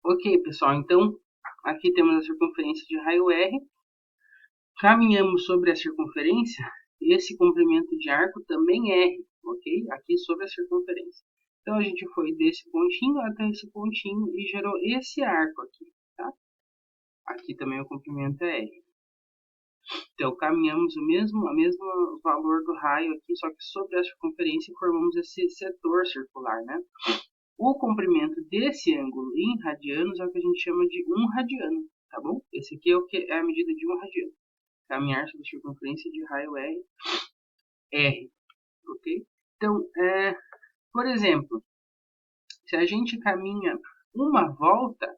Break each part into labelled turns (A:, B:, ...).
A: Ok, pessoal, então aqui temos a circunferência de raio R. Caminhamos sobre a circunferência, esse comprimento de arco também é R, ok? Aqui sobre a circunferência. Então a gente foi desse pontinho até esse pontinho e gerou esse arco aqui, tá? Aqui também o comprimento é R. Então caminhamos o mesmo valor do raio aqui, só que sobre a circunferência formamos esse setor circular, né? O comprimento desse ângulo em radianos é o que a gente chama de 1 radiano, tá bom? Esse aqui é o que é a medida de 1 radiano. Caminhar sobre a circunferência de raio R, ok? Então, por exemplo, se a gente caminha uma volta,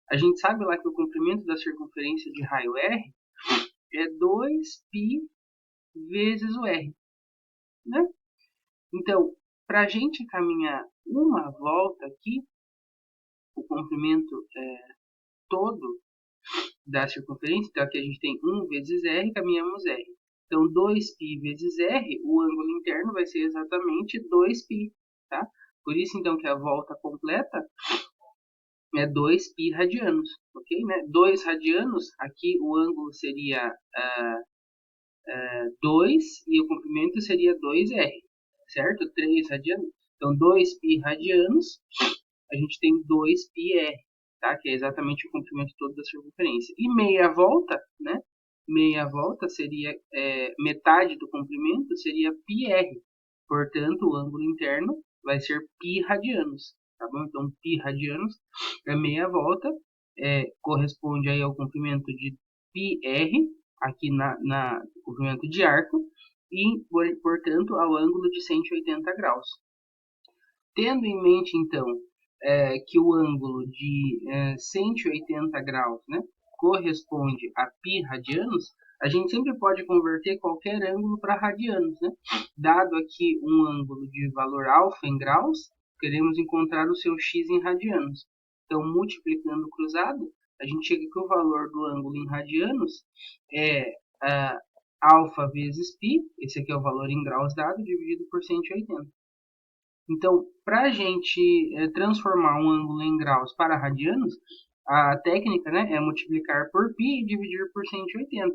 A: a gente sabe lá que o comprimento da circunferência de raio R é 2π vezes o R, né? Então, para a gente caminhar uma volta aqui, o comprimento todo da circunferência, então aqui a gente tem 1 vezes R, caminhamos R. Então, 2π vezes R, o ângulo interno vai ser exatamente 2π, tá? Por isso, então, que a volta completa é 2π radianos, ok? Né? 2 radianos, aqui o ângulo seria 2 e o comprimento seria 2R, certo? 3 radianos. Então, 2π radianos, a gente tem 2πr, tá? Que é exatamente o comprimento todo da circunferência. E meia volta, né? Meia volta seria metade do comprimento seria πr. Portanto, o ângulo interno vai ser π radianos, tá bom? Então, π radianos é meia volta, corresponde aí ao comprimento de πr, aqui na comprimento de arco, e, portanto, ao ângulo de 180 graus. Tendo em mente, então, que o ângulo de 180 graus, né, corresponde a π radianos, a gente sempre pode converter qualquer ângulo para radianos, né? Dado aqui um ângulo de valor alfa em graus, queremos encontrar o seu x em radianos. Então, multiplicando o cruzado, a gente chega que o valor do ângulo em radianos é alfa vezes π, esse aqui é o valor em graus dado, dividido por 180. Então, para a gente transformar um ângulo em graus para radianos, a técnica, né, é multiplicar por π e dividir por 180.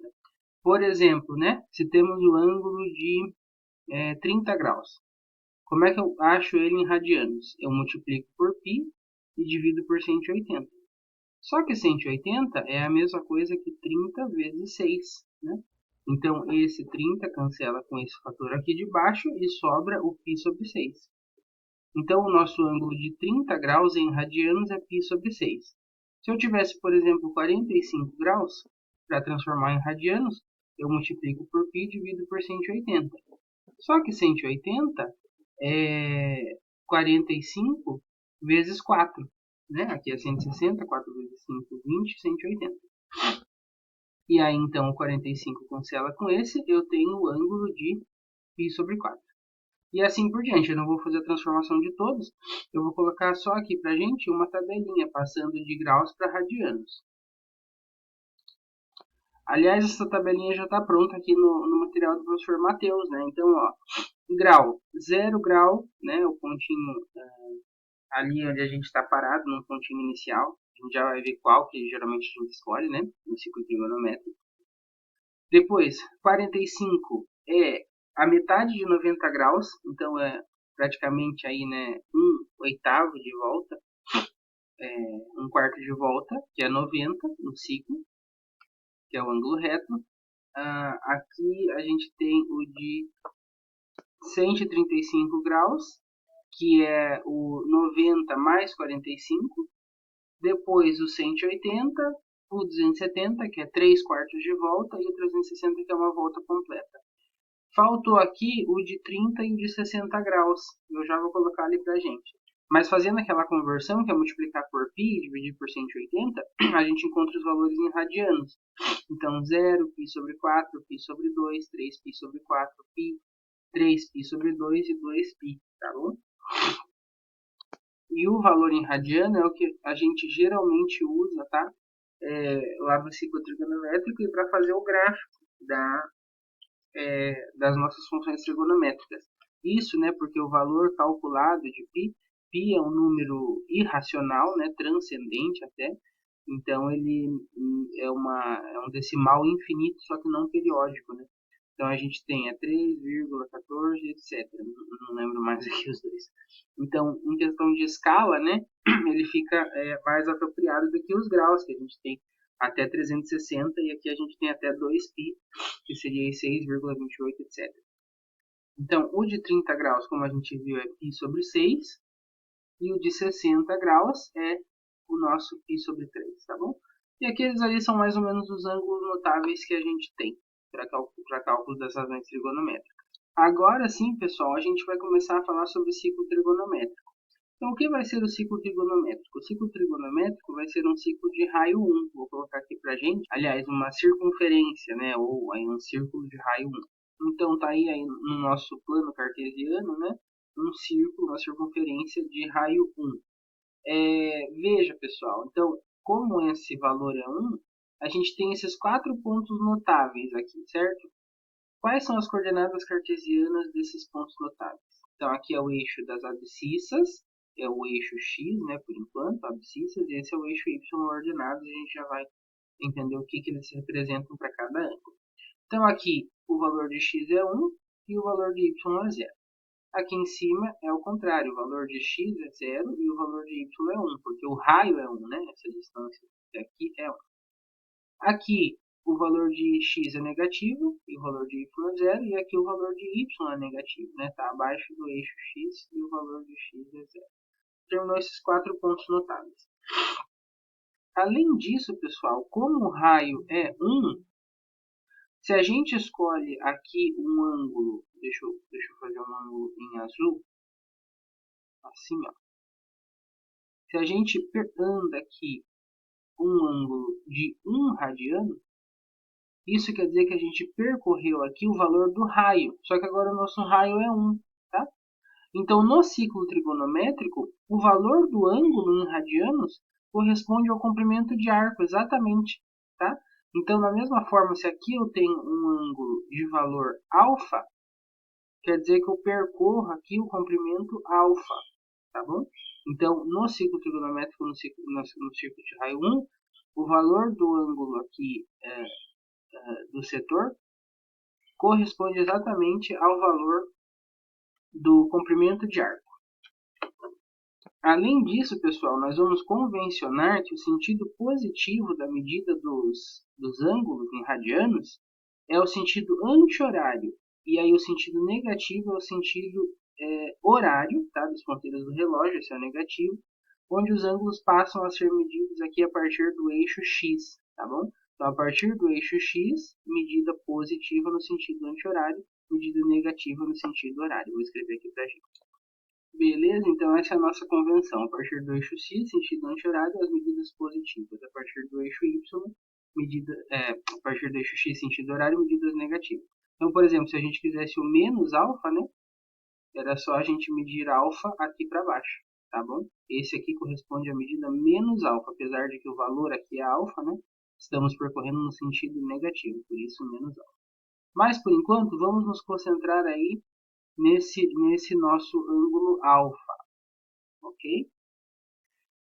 A: Por exemplo, né, se temos o ângulo de 30 graus, como é que eu acho ele em radianos? Eu multiplico por π e divido por 180. Só que 180 é a mesma coisa que 30 vezes 6, né? Então, esse 30 cancela com esse fator aqui de baixo e sobra o π sobre 6. Então, o nosso ângulo de 30 graus em radianos é π sobre 6. Se eu tivesse, por exemplo, 45 graus, para transformar em radianos, eu multiplico por π e divido por 180. Só que 180 é 45 vezes 4. Né? Aqui é 160, 4 vezes 5, 20, 180. E aí, então, o 45 cancela com esse, eu tenho o ângulo de π sobre 4. E assim por diante. Eu não vou fazer a transformação de todos. Eu vou colocar só aqui para a gente uma tabelinha passando de graus para radianos. Aliás, essa tabelinha já está pronta aqui no material do professor Matheus, né? Então, ó, grau, 0 grau, né? O pontinho ali onde a gente está parado, no pontinho inicial. A gente já vai ver qual que geralmente a gente escolhe, né? No ciclo trigonométrico. Depois, 45 é a metade de 90 graus, então é praticamente aí, né, 1/8 de volta, 1/4 de volta, que é 90 no ciclo, que é o ângulo reto. Aqui a gente tem o de 135 graus, que é o 90 mais 45. Depois o 180, o 270, que é 3/4 de volta, e o 360, que é uma volta completa. Faltou aqui o de 30 e o de 60 graus. Eu já vou colocar ali pra gente. Mas fazendo aquela conversão, que é multiplicar por π e dividir por 180, a gente encontra os valores em radianos. Então, 0, π sobre 4, π sobre 2, 3π sobre 4, π, 3π sobre 2 e 2π, tá bom? E o valor em radiano é o que a gente geralmente usa, tá? Lá no ciclo trigonométrico e para fazer o gráfico das nossas funções trigonométricas. Isso, né, porque o valor calculado de π π é um número irracional, né, transcendente até, então ele é um decimal infinito, só que não periódico, né? Então a gente tem 3,14, etc. Não lembro mais aqui os dois. Então, em questão de escala, né, ele fica mais apropriado do que os graus, que a gente tem até 360, e aqui a gente tem até 2π, que seria 6,28, etc. Então, o de 30 graus, como a gente viu, é π sobre 6, e o de 60 graus é o nosso π sobre 3, tá bom? E aqueles ali são mais ou menos os ângulos notáveis que a gente tem para cálculo das razões trigonométricas. Agora sim, pessoal, a gente vai começar a falar sobre o ciclo trigonométrico. Então, o que vai ser o ciclo trigonométrico? O ciclo trigonométrico vai ser um ciclo de raio 1. Vou colocar aqui para a gente, aliás, uma circunferência, né? Ou aí um círculo de raio 1. Então, tá aí no nosso plano cartesiano, né? Um círculo, uma circunferência de raio 1. Veja, pessoal, então, como esse valor é 1, a gente tem esses 4 pontos notáveis aqui, certo? Quais são as coordenadas cartesianas desses pontos notáveis? Então, aqui é o eixo das abscissas, é o eixo x, né, por enquanto, abscissas, e esse é o eixo y ordenados, e a gente já vai entender o que eles representam para cada ângulo. Então, aqui, o valor de x é 1 e o valor de y é 0. Aqui em cima é o contrário, o valor de x é 0 e o valor de y é 1, porque o raio é 1, né? Essa distância aqui é 1. Aqui o valor de x é negativo e o valor de y é 0, e aqui o valor de y é negativo, né? Está abaixo do eixo x e o valor de x é 0. Terminou esses 4 pontos notáveis. Além disso, pessoal, como o raio é 1, se a gente escolhe aqui um ângulo, deixa eu fazer um ângulo em azul, assim, ó. Se a gente anda aqui um ângulo de 1 radiano, isso quer dizer que a gente percorreu aqui o valor do raio, só que agora o nosso raio é 1, tá? Então, no ciclo trigonométrico, o valor do ângulo em radianos corresponde ao comprimento de arco, exatamente, tá? Então, da mesma forma, se aqui eu tenho um ângulo de valor alfa, quer dizer que eu percorro aqui o comprimento alfa, tá bom? Então, no ciclo trigonométrico, no ciclo de raio 1, o valor do ângulo aqui do setor corresponde exatamente ao valor do comprimento de arco. Além disso, pessoal, nós vamos convencionar que o sentido positivo da medida dos ângulos em radianos é o sentido anti-horário, e aí o sentido negativo é o sentido horário, tá, das ponteiras do relógio, esse é o negativo, onde os ângulos passam a ser medidos aqui a partir do eixo x, tá bom? Então, a partir do eixo x, medida positiva no sentido anti-horário, medida negativa no sentido horário. Vou escrever aqui pra gente. Beleza? Então, essa é a nossa convenção. A partir do eixo x, sentido anti-horário, as medidas positivas. A partir do eixo y, a partir do eixo x, sentido horário, medidas negativas. Então, por exemplo, se a gente quisesse o menos alfa, né? Era só a gente medir alfa aqui para baixo, tá bom? Esse aqui corresponde à medida menos alfa, apesar de que o valor aqui é alfa, né? Estamos percorrendo no sentido negativo, por isso menos alfa. Mas, por enquanto, vamos nos concentrar aí nesse nosso ângulo alfa, ok?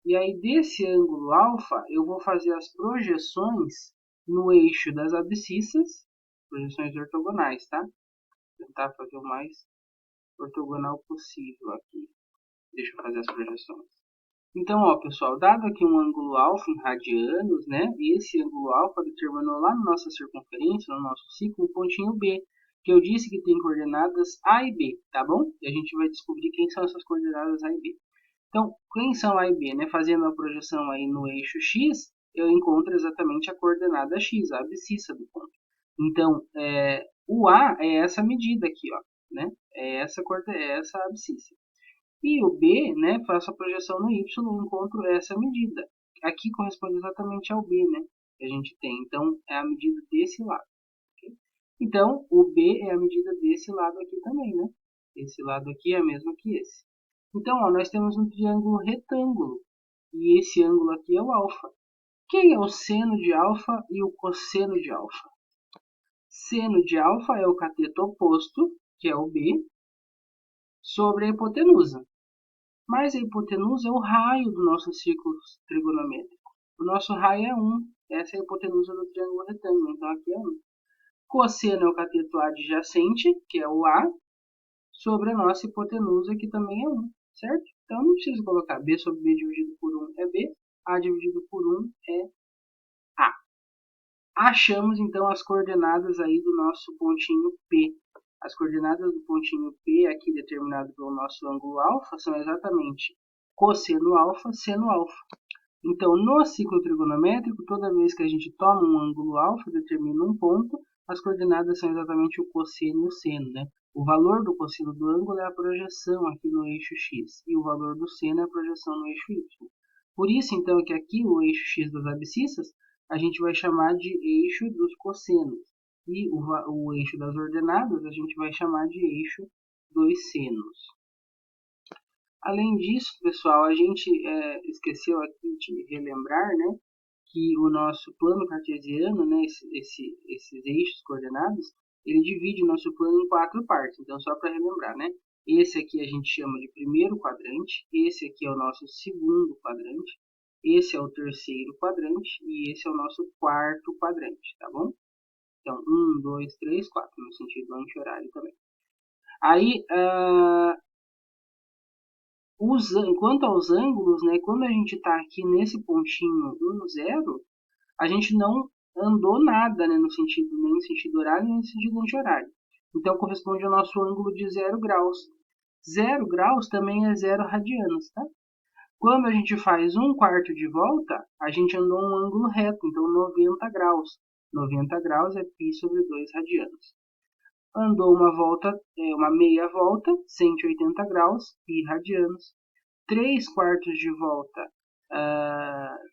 A: E aí, desse ângulo alfa, eu vou fazer as projeções no eixo das abscissas, projeções ortogonais, tá? Vou tentar fazer o mais ortogonal possível aqui. Deixa eu fazer as projeções. Então, ó, pessoal, dado aqui um ângulo alfa em radianos, né? Esse ângulo alfa determinou lá na nossa circunferência, no nosso ciclo, um pontinho B, que eu disse que tem coordenadas A e B, tá bom? E a gente vai descobrir quem são essas coordenadas A e B. Então, quem são A e B, né? Fazendo a projeção aí no eixo X, eu encontro exatamente a coordenada X, a abscissa do ponto. Então, o A é essa medida aqui, ó, né? É essa abscissa. E o B, né, faço a projeção no Y e encontro essa medida. Aqui corresponde exatamente ao B, né, que a gente tem. Então, é a medida desse lado. Okay? Então, o B é a medida desse lado aqui também, né? Esse lado aqui é a mesma que esse. Então, ó, nós temos um triângulo retângulo. E esse ângulo aqui é o alfa. Quem é o seno de alfa e o cosseno de alfa? Seno de alfa é o cateto oposto, que é o B, sobre a hipotenusa. Mas a hipotenusa é o raio do nosso círculo trigonométrico. O nosso raio é 1. Essa é a hipotenusa do triângulo retângulo. Então aqui é 1. Cosseno é o cateto adjacente, que é o A, sobre a nossa hipotenusa, que também é 1, certo? Então não precisa colocar B sobre B dividido por 1 é B, A dividido por 1 é A. Achamos então as coordenadas aí do nosso pontinho P. As coordenadas do pontinho P, aqui determinado pelo nosso ângulo alfa, são exatamente cosseno alfa, seno alfa. Então, no ciclo trigonométrico, toda vez que a gente toma um ângulo alfa, determina um ponto, as coordenadas são exatamente o cosseno e o seno, né? O valor do cosseno do ângulo é a projeção aqui no eixo x, e o valor do seno é a projeção no eixo y. Por isso, então, que aqui o eixo x das abscissas, a gente vai chamar de eixo dos cossenos, e o eixo das ordenadas, a gente vai chamar de eixo dos senos. Além disso, pessoal, a gente esqueceu aqui de relembrar, né, que o nosso plano cartesiano, né, esses eixos coordenados, ele divide o nosso plano em 4 partes. Então, só para relembrar, né, esse aqui a gente chama de primeiro quadrante, esse aqui é o nosso segundo quadrante, esse é o terceiro quadrante e esse é o nosso quarto quadrante, tá bom? Então, 1, 2, 3, 4, no sentido anti-horário também. Aí, quanto aos ângulos, né, quando a gente está aqui nesse pontinho 1, 0, a gente não andou nada, né, no sentido, nem no sentido horário, nem no sentido anti-horário. Então, corresponde ao nosso ângulo de 0 graus. 0 graus também é 0 radianos, tá? Quando a gente faz 1/4 de volta, a gente andou um ângulo reto, então 90 graus. 90 graus é π sobre 2 radianos. Andou uma volta, uma meia volta, 180 graus, π radianos. 3/4 de volta,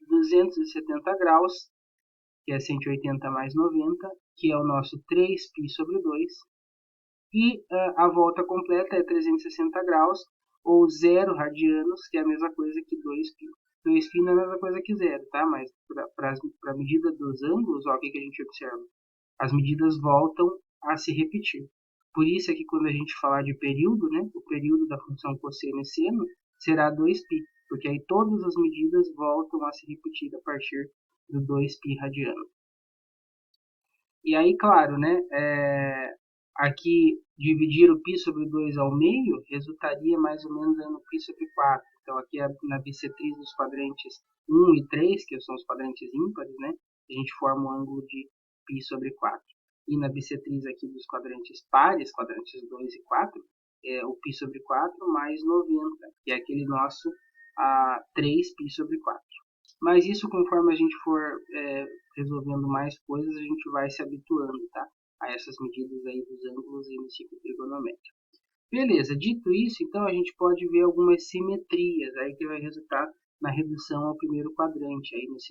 A: 270 graus, que é 180 mais 90, que é o nosso 3π sobre 2. E a volta completa é 360 graus, ou 0 radianos, que é a mesma coisa que 2π. 2π não é a mesma coisa que 0, tá? Mas para a medida dos ângulos, ó, o que a gente observa? As medidas voltam a se repetir. Por isso é que quando a gente falar de período, né, o período da função cosseno e seno será 2π, porque aí todas as medidas voltam a se repetir a partir do 2π radiano. E aí, claro, né, aqui dividir o π sobre 2 ao meio resultaria mais ou menos no π sobre 4. Então aqui na bissetriz dos quadrantes 1 e 3, que são os quadrantes ímpares, né, a gente forma um ângulo de π sobre 4. E na bissetriz aqui dos quadrantes pares, quadrantes 2 e 4, é o π sobre 4 mais 90, que é aquele nosso 3π sobre 4. Mas isso, conforme a gente for resolvendo mais coisas, a gente vai se habituando, tá? A essas medidas aí dos ângulos aí no ciclo trigonométrico. Beleza, dito isso, então a gente pode ver algumas simetrias aí que vai resultar na redução ao primeiro quadrante aí das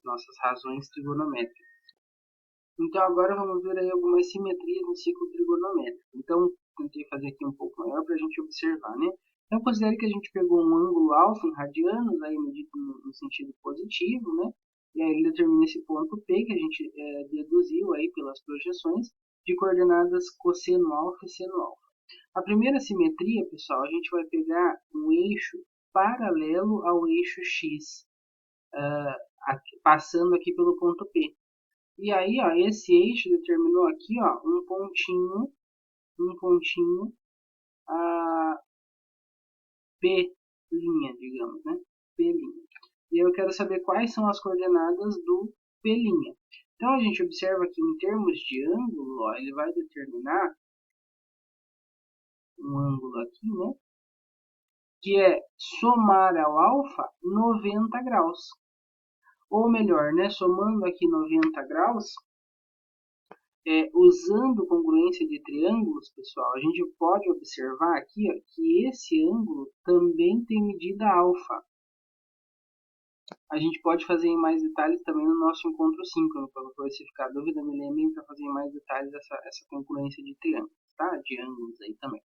A: nossas razões trigonométricas. Então agora vamos ver aí algumas simetrias no ciclo trigonométrico. Então, tentei fazer aqui um pouco maior para a gente observar, né? Então, considere que a gente pegou um ângulo alfa em radianos, aí medido no sentido positivo, né? E aí ele determina esse ponto P, que a gente deduziu aí pelas projeções, de coordenadas cosseno alfa e seno alfa. A primeira simetria, pessoal, a gente vai pegar um eixo paralelo ao eixo X, passando aqui pelo ponto P. E aí, ó, esse eixo determinou aqui, ó, um pontinho P', digamos, né? P'. E eu quero saber quais são as coordenadas do P'. Então, a gente observa que em termos de ângulo, ó, ele vai determinar um ângulo aqui, né? Que é somar ao alfa 90 graus. Ou melhor, né? Somando aqui 90 graus, usando congruência de triângulos, pessoal, a gente pode observar aqui, ó, que esse ângulo também tem medida alfa. A gente pode fazer em mais detalhes também no nosso encontro síncrono. Para você ficar dúvida, me lembrem para fazer em mais detalhes essa congruência de triângulos, tá? De ângulos aí também.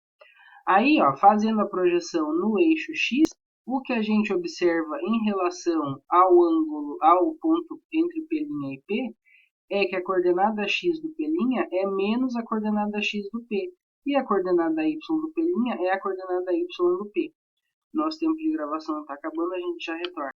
A: Aí, ó, fazendo a projeção no eixo X, o que a gente observa em relação ao ângulo, ao ponto entre P' e P, é que a coordenada x do P' é menos a coordenada x do P. E a coordenada y do P' é a coordenada y do P. Nosso tempo de gravação está acabando, a gente já retorna.